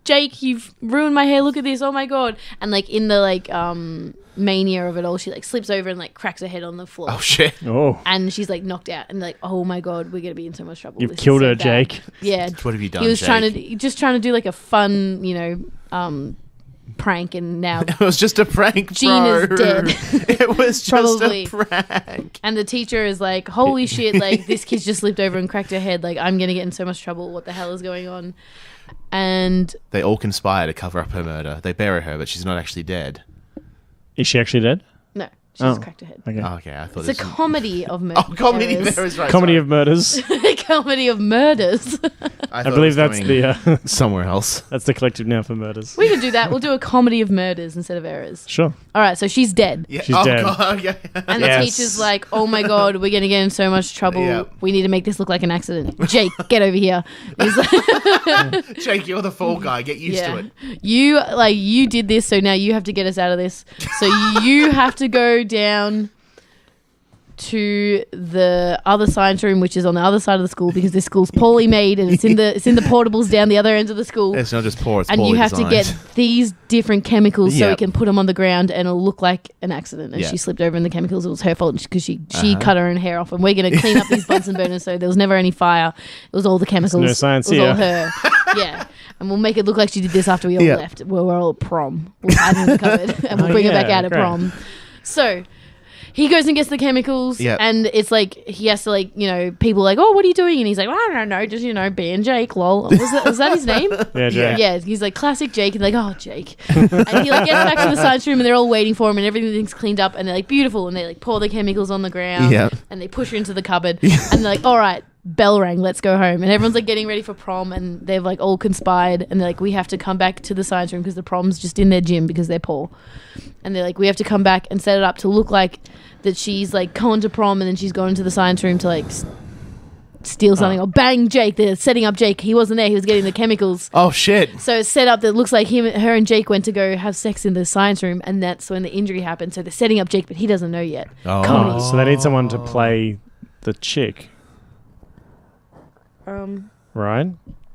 Jake, you've ruined my hair, look at this, oh my god. And like in the like mania of it all, she like slips over and like cracks her head on the floor. Oh shit. Oh. And she's like knocked out, and like, oh my god, we're gonna be in so much trouble. You've This is killed so her, bad. Jake. Yeah. What have you done, He was Jake? trying to do like a fun, prank, and now It was just a prank, Jean bro. is dead. It was just Probably. a prank. and the teacher is like, holy shit, like this kid's just slipped over and cracked her head, like I'm gonna get in so much trouble, what the hell is going on? And They all conspire to cover up her murder. They bury her, but she's not actually dead. Is she actually dead? no, she just cracked her head. Okay. Oh, okay, I thought It's a comedy of murders. Oh, comedy there is right. Comedy sorry. of murders. Comedy of murders. I thought it believe was that's going the somewhere else. that's the collective now for murders. We could do that. We'll do a comedy of murders instead of errors. Sure. All right, so she's dead. Yeah. She's oh dead. god. Okay. And Yes. the teacher's like, oh my god, we're going to get in so much trouble. Yep. We need to make this look like an accident. Jake, get over here. He's like, Jake, you're the fall guy. Get used to it. You did this, so now you have to get us out of this. So you have to go down to the other science room, which is on the other side of the school, because this school's poorly made, and it's in the portables down the other end of the school. It's not just poor, it's And poorly you have designed. to get these different chemicals so we Yep. can put them on the ground, and it'll look like an accident. And Yeah. she slipped over in the chemicals. It was her fault because she cut her own hair off. And we're going to clean up these Bunsen burners so there was never any fire. It was all the chemicals. no science it was all here. her. Yeah. And we'll make it look like she did this after we all Yep. left. We're all at prom. We'll hide her in the cupboard and we'll bring her back out at great. prom. So he goes and gets the chemicals, Yep. and it's like he has to people are like, oh, what are you doing? And he's like, well, I don't know, just being Jake, lol. Was that his name? Yeah, Jake. Yeah, he's like classic Jake, and like, oh, Jake. And he like gets back to the science room, and they're all waiting for him, and everything's cleaned up, and they're like beautiful, and they like pour the chemicals on the ground, Yeah. and they push her into the cupboard, and they're like, all right, bell rang, let's go home. And everyone's like getting ready for prom, and they've like all conspired, and they're like, we have to come back to the science room because the prom's just in their gym because they're poor, and they're like, we have to come back and set it up to look like that she's like gone to prom, and then she's gone into the science room to like steal something or bang Jake. They're setting up Jake. He wasn't there. He was getting the chemicals. Oh shit! So it's set up that it looks like her and Jake went to go have sex in the science room, and that's when the injury happened. So they're setting up Jake, but he doesn't know yet. Comedy. So they need someone to play the chick. Right?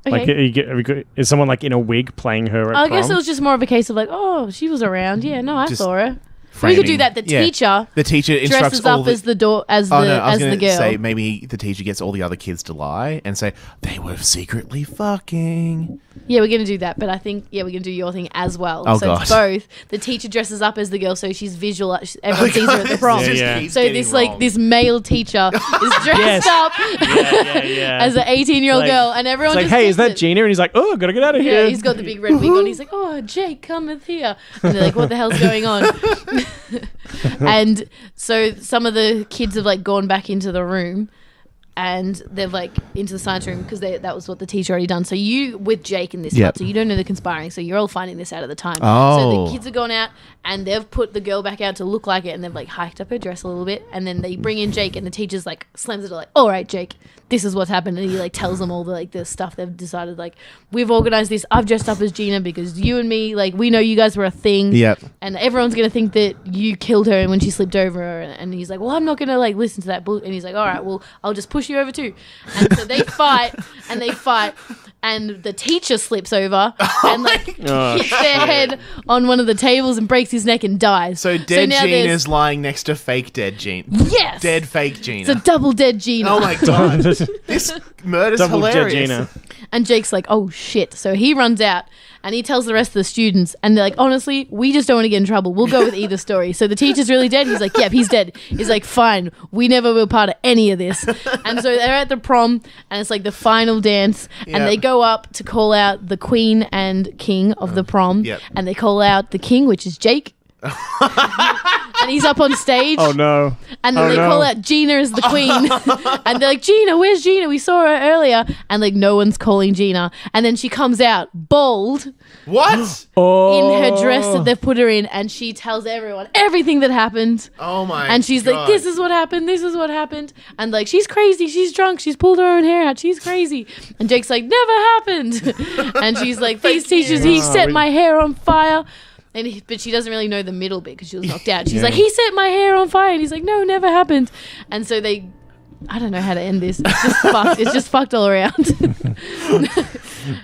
Okay. Like, is someone like in a wig playing her at I prom? guess it was just more of a case of like, oh, she was around. Yeah, no, I Just saw her. Framing. We could do that. The teacher instructs dresses all up the, as the door as Oh the no, I was as the gonna girl. say maybe the teacher gets all the other kids to lie and say they were secretly fucking. Yeah, we're gonna do that, but I think we're gonna do your thing as well. Oh, so God. it's both. The teacher dresses up as the girl, so she's visual. Everyone sees her at the prom. Yeah. So this male teacher is dressed up as an 18-year-old Like- girl, and everyone It's like, just hey, is gets that it. Gina? And he's like, oh, gotta get out of here. Yeah, he's got the big red wig on. He's like, oh, Jake, cometh here. And they're like, what the hell's going on? And so some of the kids have like gone back into the room and they're like into the science room because that was what the teacher already done. So you with Jake in this part, so you don't know they're conspiring. So you're all finding this out at the time. Oh. So the kids have gone out and they've put the girl back out to look like it, and they've like hiked up her dress a little bit, and then they bring in Jake, and the teacher's like slams the door like, all right, Jake, this is what's happened, and he like tells them all the stuff they've decided. Like, we've organized this. I've dressed up as Gina because you and me, like, we know you guys were a thing. Yep. And everyone's gonna think that you killed her and when she slipped over, and he's like, well, I'm not gonna like listen to that and he's like, all right, well, I'll just push you over too. And so they fight and the teacher slips over and like hits their head on one of the tables and breaks his neck and dies. So dead now Gina's lying next to fake dead Gina. Yes. Dead fake Gina. It's a double dead Gina. Oh my god. This murder's Double hilarious. Gina. And Jake's like, oh shit. So he runs out and he tells the rest of the students, and they're like, honestly, we just don't want to get in trouble. We'll go with either story. So the teacher's really dead. He's like, yep, he's dead. He's like, fine. We never were part of any of this. And so they're at the prom, and it's like the final dance, and they go up to call out the queen and king of the prom, and they call out the king, which is Jake. And he's up on stage. Oh no. And then they call out Gina as the queen. And they're like, Gina, where's Gina? We saw her earlier. And like no one's calling Gina. And then she comes out bald What? in her dress that they've put her in, and she tells everyone everything that happened. Oh my And she's god. like, this is what happened, this is what happened. And like, she's crazy, she's drunk, she's pulled her own hair out, she's crazy. And Jake's like, never happened. And she's like, these teachers, he set my hair on fire. But she doesn't really know the middle bit because she was knocked out. She's like, he set my hair on fire. And he's like, no, never happened. And so I don't know how to end this. It's just fucked. It's just fucked all around.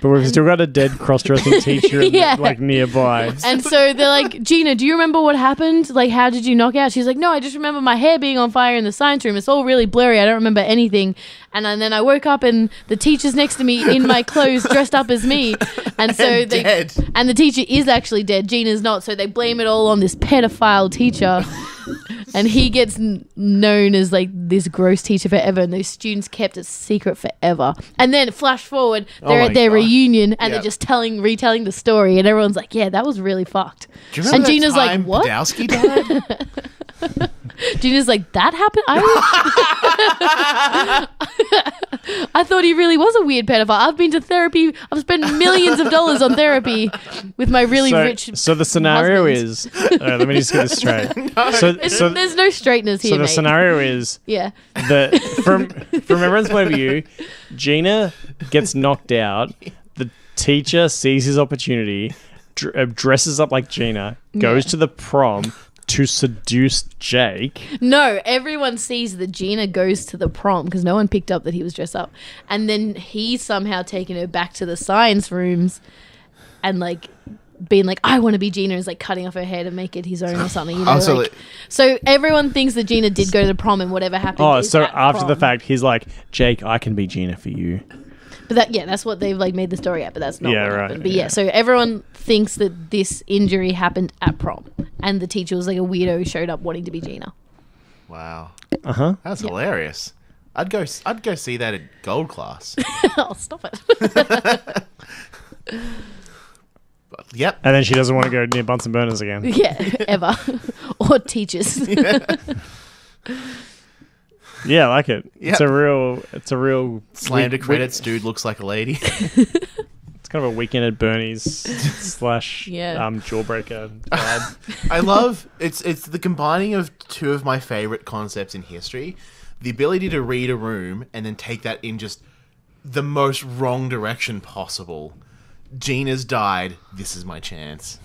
But we've still got a dead cross-dressing teacher like nearby. And so they're like, Gina, do you remember what happened? Like, how did you knock out? She's like, no, I just remember my hair being on fire in the science room. It's all really blurry. I don't remember anything. And then I woke up and the teacher's next to me in my clothes dressed up as me. And so dead. And the teacher is actually dead. Gina's not. So they blame it all on this pedophile teacher. And he gets known as like this gross teacher forever, and those students kept it secret forever. And then flash forward, they're at their reunion and they're just retelling the story, and everyone's like, yeah, that was really fucked. Do you remember And Gina's that time like, what? Badowski died? Gina's like, that happened? I thought he really was a weird pedophile. I've been to therapy. I've spent millions of dollars on therapy with my really rich. So the scenario husbands. is. Let me just get this straight. There's no straighteners here, So the mate. scenario is that from everyone's point of view, Gina gets knocked out. The teacher sees his opportunity, dresses up like Gina, goes to the prom to seduce Jake. No, everyone sees that Gina goes to the prom because no one picked up that he was dressed up. And then he's somehow taken her back to the science rooms and like being like, I want to be Gina, is like cutting off her hair to make it his own or something. You know, so everyone thinks that Gina did go to the prom and whatever happened. Oh, is so at after the prom. fact, he's like, Jake, I can be Gina for you. But that's what they've like made the story at, but that's not what happened. But yeah. so everyone thinks that this injury happened at prom, and the teacher was like a weirdo who showed up wanting to be Gina. Wow. Uh-huh. That's hilarious. I'd go see that at Gold Class. Oh, stop it. Yep. And then she doesn't want to go near Bunsen burners again. Yeah, ever. Or teachers. Yeah, I like it. Yep. It's a real Slam to credits, dude looks like a lady. It's kind of a Weekend at Bernie's slash Jawbreaker vibe. I love it's the combining of two of my favorite concepts in history. the ability to read a room and then take that in just the most wrong direction possible. Gina's died. This is my chance.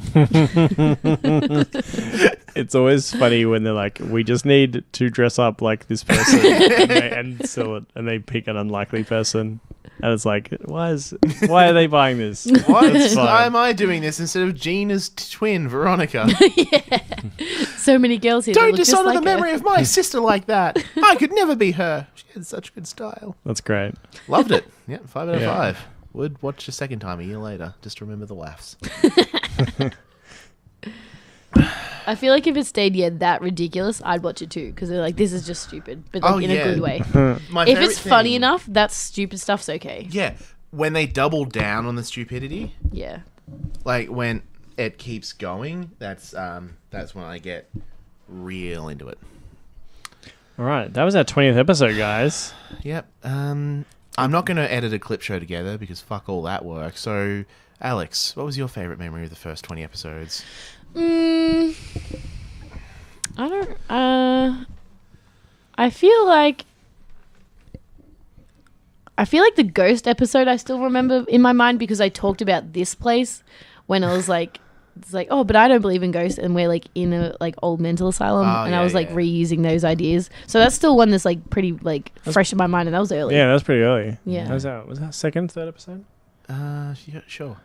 It's always funny when they're like, we just need to dress up like this person and sell it, and they pick an unlikely person. And it's like, why are they buying this? Why am I doing this instead of Gina's twin, Veronica? Yeah. So many girls here. Don't dishonor the memory of my sister like that. I could never be her. She had such good style. That's great. Loved it. Yeah, 5 out of 5. Would watch a second time a year later. Just to remember the laughs. I feel like if it stayed that ridiculous, I'd watch it too, because they're like, this is just stupid, but like in a good way. If it's funny enough, that stupid stuff's okay. Yeah, when they double down on the stupidity. Yeah. Like when it keeps going, that's when I get real into it. All right, that was our 20th episode, guys. Yep. I'm not going to edit a clip show together because fuck all that work. So, Alex, what was your favourite memory of the first 20 episodes? I feel like the ghost episode I still remember in my mind because I talked about this place when I was like, it's like, oh, but I don't believe in ghosts, and we're like in a like old mental asylum, and I was like reusing those ideas. So that's still one that's like pretty like fresh in my mind, and that was early. Yeah, that was pretty early. Yeah. Was that second, third episode? Yeah, sure.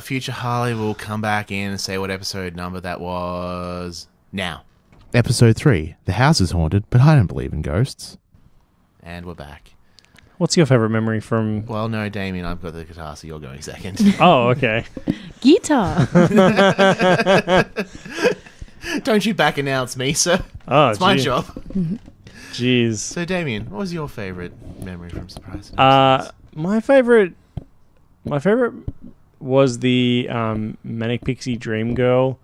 Future Harley will come back in and say what episode number that was now. Episode 3. The house is haunted, but I don't believe in ghosts. And we're back. What's your favourite memory from... Well, no, Damien, I've got the guitar, so you're going second. Oh, okay. Guitar. Don't you back announce me, sir. Oh, it's my job. Jeez. So, Damien, what was your favourite memory from Surprise? My favourite was the Manic Pixie Dream Girl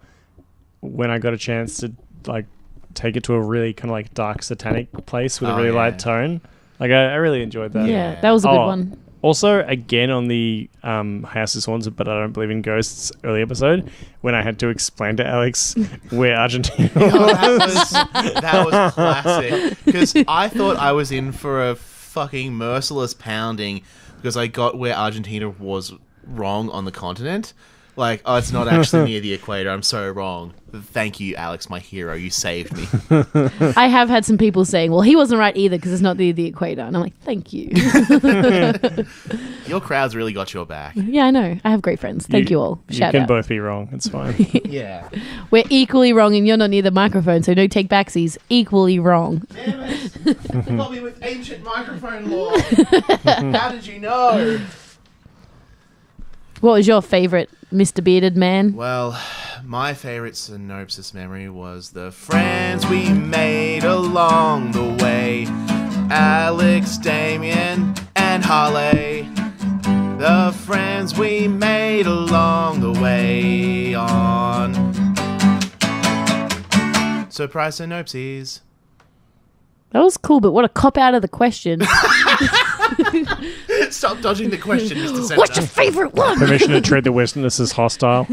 when I got a chance to like take it to a really kind of like dark satanic place with a really light tone. Like I really enjoyed that. Yeah, that was a good one. Also, again on the House is Haunted, but I don't believe in ghosts early episode when I had to explain to Alex where Argentina was. That was classic. Because I thought I was in for a fucking merciless pounding because I got where Argentina was wrong on the continent. Like, oh, it's not actually near the equator. I'm so wrong. Thank you, Alex, my hero. You saved me. I have had some people saying, well, he wasn't right either because it's not near the equator. And I'm like, thank you. Your crowd's really got your back. Yeah, I know. I have great friends. Thank you all. Shout you can out. both be wrong. It's fine. Yeah. We're equally wrong and you're not near the microphone, so don't take backsies. Equally wrong. Damn it. You got me with ancient microphone law. How did you know? What was your favourite Mr. Bearded Man? Well, my favourite synopsis memory was the friends we made along the way. Alex, Damien, and Harley. The friends we made along the way on Surprise Synopses. That was cool, but what a cop out of the question. Stop dodging the question, Mr. Senator. What's your favourite one? Permission to treat the witness as hostile.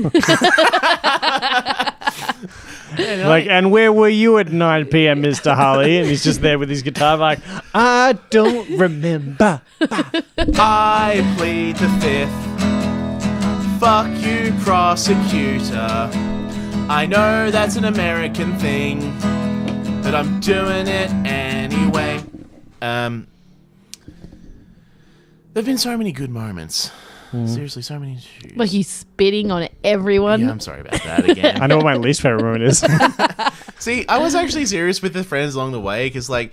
Like, and where were you at 9 p.m., Mr. Harley? And he's just there with his guitar like, I don't remember. I plead the fifth. Fuck you, prosecutor. I know that's an American thing, but I'm doing it anyway. There've been so many good moments. Seriously, so many issues. Like you spitting on everyone. Yeah, I'm sorry about that again. I know what my least favorite moment is. See, I was actually serious with the friends along the way because, like,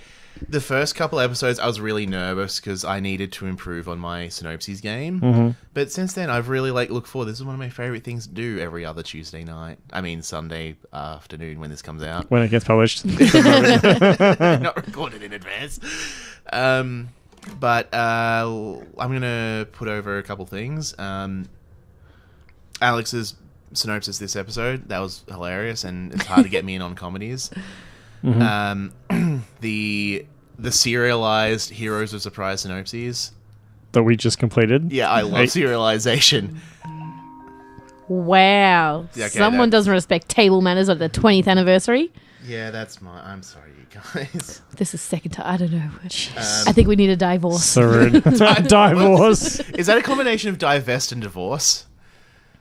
the first couple episodes, I was really nervous because I needed to improve on my synopsis game. Mm-hmm. But since then, I've really, like, looked forward. This is one of my favorite things to do every other Tuesday night. I mean, Sunday afternoon when this comes out. When it gets published. Not recorded in advance. But I'm going to put over a couple things. Alex's synopsis this episode, that was hilarious, and it's hard to get me in on comedies. Mm-hmm. The serialized Heroes of Surprise Synopses. That we just completed. Yeah, I love serialization. Wow. Yeah, okay, Someone doesn't respect table manners at the 20th anniversary. Yeah, that's my. I'm sorry, you guys. This is second time. I don't know. I think we need a divorce. Sorry. Divorce. Is that a combination of divest and divorce?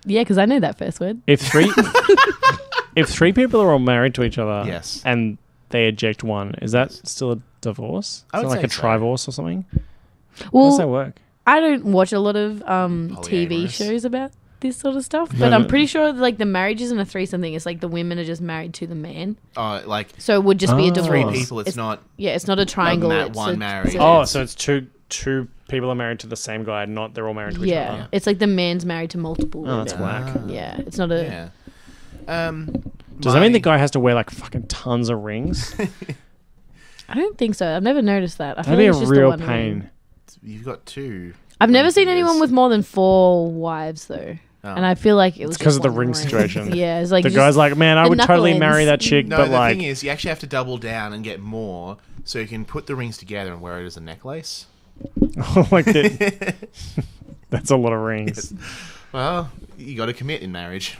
Yeah, because I know that first word. If three people are all married to each other, Yes. and they eject one, is that still a divorce? I Is would it like say a so. trivorce or something? How Well, does that work? I don't watch a lot of TV Polyamorous. shows about this sort of stuff, No, but no. I'm pretty sure like the marriage isn't a threesome thing. It's like the women are just married to the man, Like so it would just be a Oh. divorce. three people. It's not. Yeah, it's not a triangle. that it's one a- married. it's a- Oh, so it's two people are married to the same guy, not they're all married to each yeah. other. It's like the man's married to multiple. Oh, that's women. whack. Yeah, it's not a. Yeah. Does that mean the guy has to wear like fucking tons of rings? I don't think so. I've never noticed that. I feel That'd be like a it's just the real one ring. pain. You've got two. I've never seen fingers. anyone with more than 4 wives though, Oh. and I feel like it was because just of the one ring situation. Yeah, it's like The just- guy's like, man, I the would totally knuckle marry ends. that chick, No, but the like, thing is, you actually have to double down and get more, so you can put the rings together and wear it as a necklace. like that's a lot of rings. Well, you got to commit in marriage.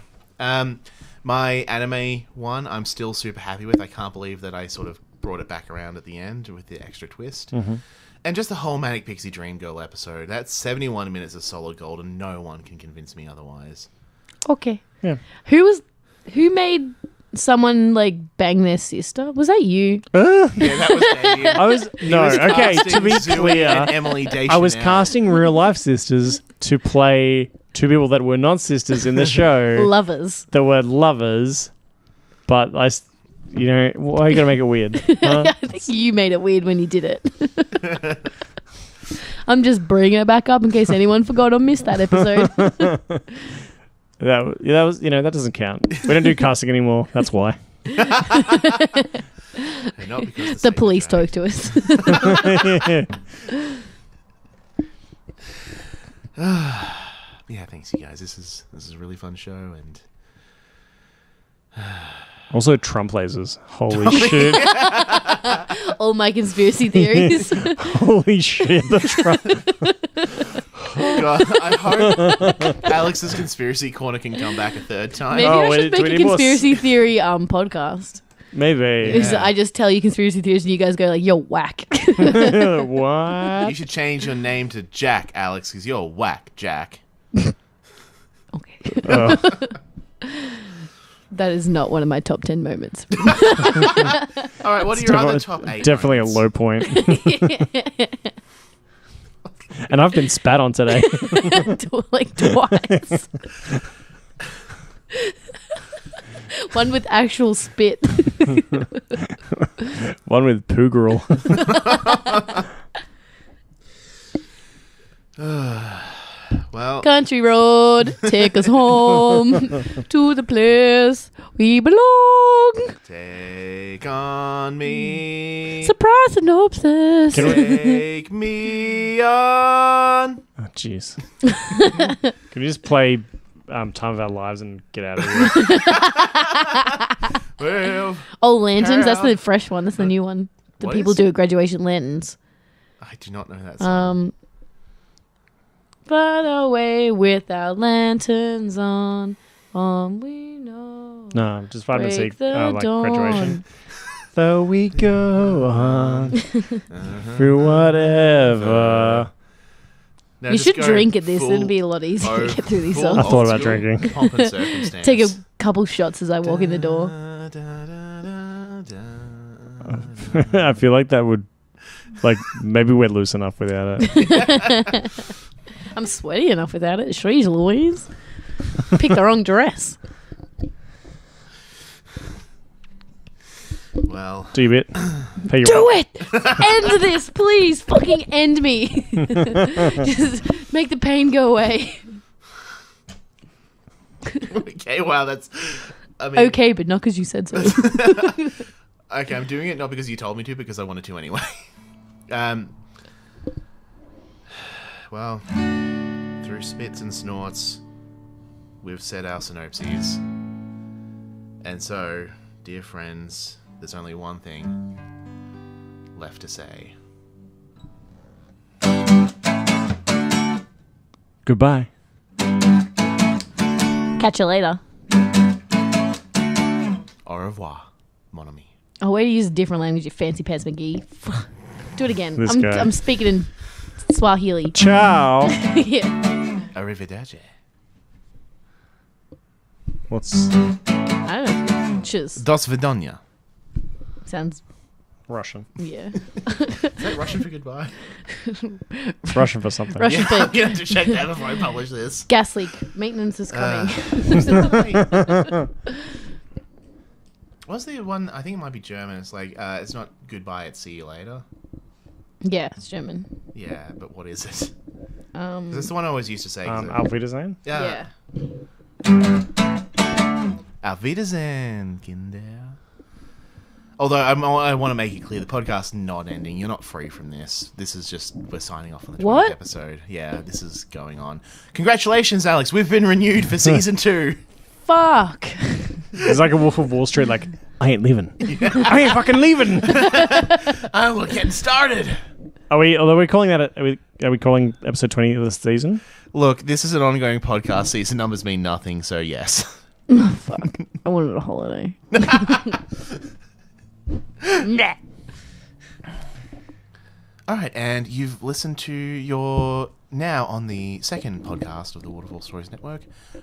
My anime one, I'm still super happy with. I can't believe that I sort of brought it back around at the end with the extra twist. Mm-hmm. And just the whole Manic Pixie Dream Girl episode. That's 71 minutes of solid gold, and no one can convince me otherwise. Okay. Yeah. Who made someone like bang their sister? Was that you? Yeah, that was Damien. I was He no was okay. To casting be Zoe and clear, Emily Deschanel. I was casting real life sisters to play two people that were not sisters in the show Lovers. that were lovers, but you know, why are you gonna make it weird? Huh? I think you made it weird when you did it. I'm just bringing it back up in case anyone forgot or missed that episode. That was that doesn't count. We don't do casting anymore. That's why. And not because The police talk to us. Yeah, thanks, you guys. This is a really fun show, and Also, Trump lasers. Holy shit! All my conspiracy theories. Holy shit! The Trump. God, I hope Alex's conspiracy corner can come back a third time. Maybe Oh, I wait, should do we make a need more conspiracy theory podcast. Maybe. Is Yeah. I just tell you conspiracy theories and you guys go like, "You're whack." What? You should change your name to Jack, Alex, because you're whack, Jack. Okay. Oh. That is not one of my top 10 moments. All right, what are your other top 8? Definitely moments? a low point. And I've been spat on today. Like twice. One with actual spit. One with poo girl. Well, Country road, take us home to the place we belong. take on me. Surprise synopsis. Can we- Take me on. Oh, jeez. Can you just play Time of Our Lives and get out of here? Well, Oh, lanterns. That's the fresh one. That's the new one. The What people is? do at graduation lanterns. I do not know that song. Far away with our lanterns on we know. No, just vitamin C. Break the Like dawn. graduation. Though we go on through whatever. No, You just should go drink at this. full- It'll be a lot easier to get through these full songs. I thought about old school drinking. Pomp and circumstance. Take a couple shots as I walk in the door. I feel like that would, like, maybe we're loose enough without it. I'm sweaty enough without it. Shrees Louise. Picked the wrong dress. Well, Do you bit? Pay your Do it! End this, please. Fucking end me. Just make the pain go away. okay, wow, that's. I mean, Okay, but not because you said so. Okay, I'm doing it not because you told me to, because I wanted to anyway. Well, through spits and snorts, we've said our synopses. And so, dear friends, there's only one thing left to say. Goodbye. Catch you later. Au revoir, mon ami. Oh, way to use a different language, you fancy pants McGee. Do it again. This guy. I'm speaking in Swahili. Ciao. Yeah. Arrivederci. What's I don't know. Cheers. Dos vidania. Sounds, Russian? yeah. Is that Russian for goodbye? Russian for something. Russian I'm for going to have to check that before I publish this. gas leak. Maintenance is coming. What's the one? I think it might be German. It's like, it's not goodbye, it's see you later. Yeah, it's German. Yeah, but what is it? 'Cause that's the one I always used to say. Auf Wiedersehen? Yeah. Auf Wiedersehen, Kinder. Although I want to make it clear, the podcast's not ending. You're not free from this. This is just, we're signing off on the 20th What? episode. Yeah, this is going on. Congratulations, Alex. We've been renewed for season 2. Fuck. It's like a Wolf of Wall Street, like, I ain't leaving. I ain't fucking leaving. Oh, we're getting started. Are we calling that, are we calling episode 20 of this season? Look, this is an ongoing podcast. Season numbers mean nothing, so yes. Fuck. I wanted a holiday. Nah. All right, and you've listened to your now on the second podcast of the Waterfall Stories Network,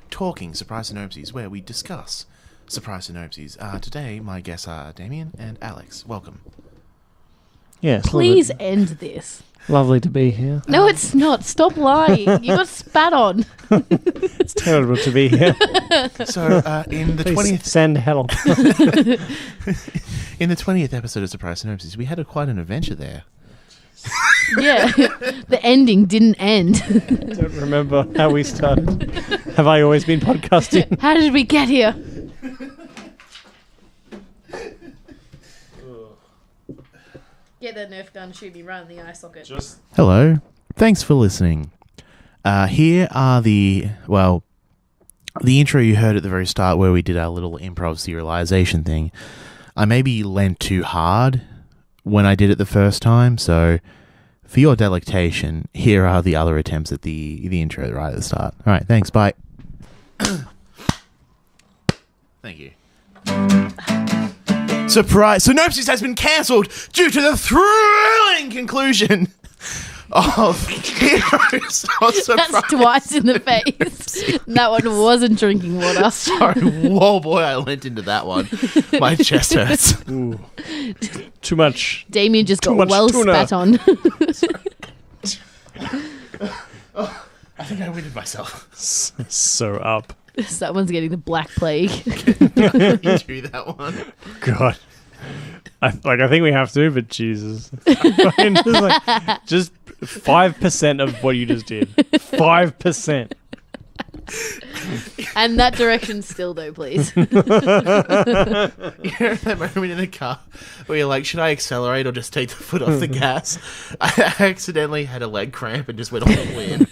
Talking Surprise Synopses, where we discuss Surprise Synopses. Today, my guests are Damien and Alex. Welcome. Yes. Please end this. Lovely to be here. No, it's not. Stop lying. You got spat on. It's terrible to be here. So, in the Please 20th send help. in the 20th episode of Surprise Synopses, we had quite an adventure there. Yeah. The ending didn't end. I don't remember how we started. Have I always been podcasting? How did we get here? Get that Nerf gun, shoot me right in the eye socket. Hello. Thanks for listening. Here are the intro you heard at the very start where we did our little improv serialization thing. I maybe leant too hard when I did it the first time, so for your delectation, here are the other attempts at the intro right at the start. All right, thanks, bye. Thank you. Surprise! Synopsis has been cancelled due to the thrilling conclusion of Heroes of Surprise. That's twice in the face. That one wasn't drinking water. Sorry, whoa boy, I leant into that one. My chest hurts. Ooh. Too much. Damien just Too got much well tuna. spat on. I think I winded myself. So up. Someone's getting the Black Plague. You do that one. God. I think we have to, but Jesus. Just 5% of what you just did. 5%. And that direction still, though, please. You know that moment in the car where you're like, should I accelerate or just take the foot off the gas? I accidentally had a leg cramp and just went all in.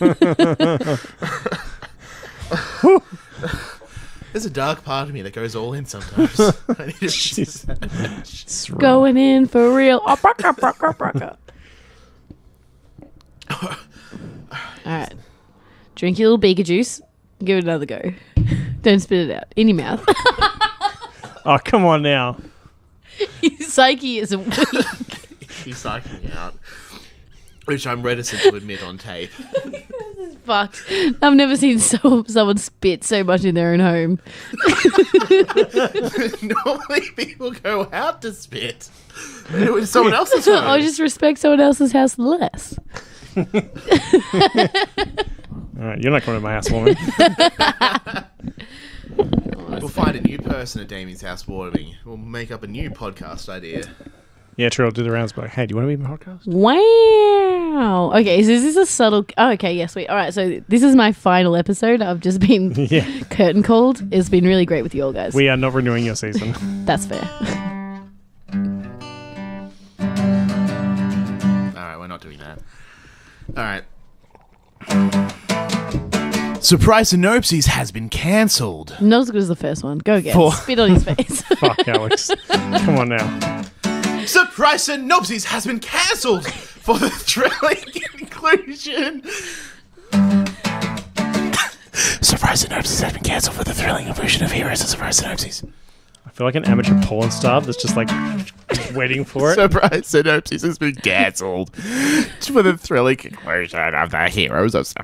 There's a dark part of me that goes all in sometimes. I need to Going in for real. Oh, braka, braka, braka. All right. Drink your little beaker juice. Give it another go. Don't spit it out. In your mouth. Oh, come on now. Your psyche is weak. He's psyching me out. Which I'm reticent to admit on tape. Fucked. I've never seen someone spit so much in their own home. Normally people go out to spit. They do it in someone else's home. I just respect someone else's house less. All right, you're not coming to my house, woman. We'll find a new person at Damien's house watering. We'll make up a new podcast idea. Yeah, true. I'll do the rounds. But hey, do you want to be in my podcast? Wow. Okay, so is this a subtle... Oh, okay, yes, sweet. All right, so this is my final episode. I've just been curtain called. It's been really great with you all guys. We are not renewing your season. That's fair. All right, we're not doing that. All right. Surprise Synopses has been cancelled. Not as good as the first one. Go again. Spit on his face. Fuck, Alex. Come on now. Surprise Synopses has been cancelled for the thrilling conclusion. Surprise Synopses has been cancelled for the thrilling conclusion of Heroes of Surprise Synopses. They're like an amateur porn star that's just like waiting for it. Surprise Synopsis has been cancelled for the thrilling conclusion of the heroes of Surprise.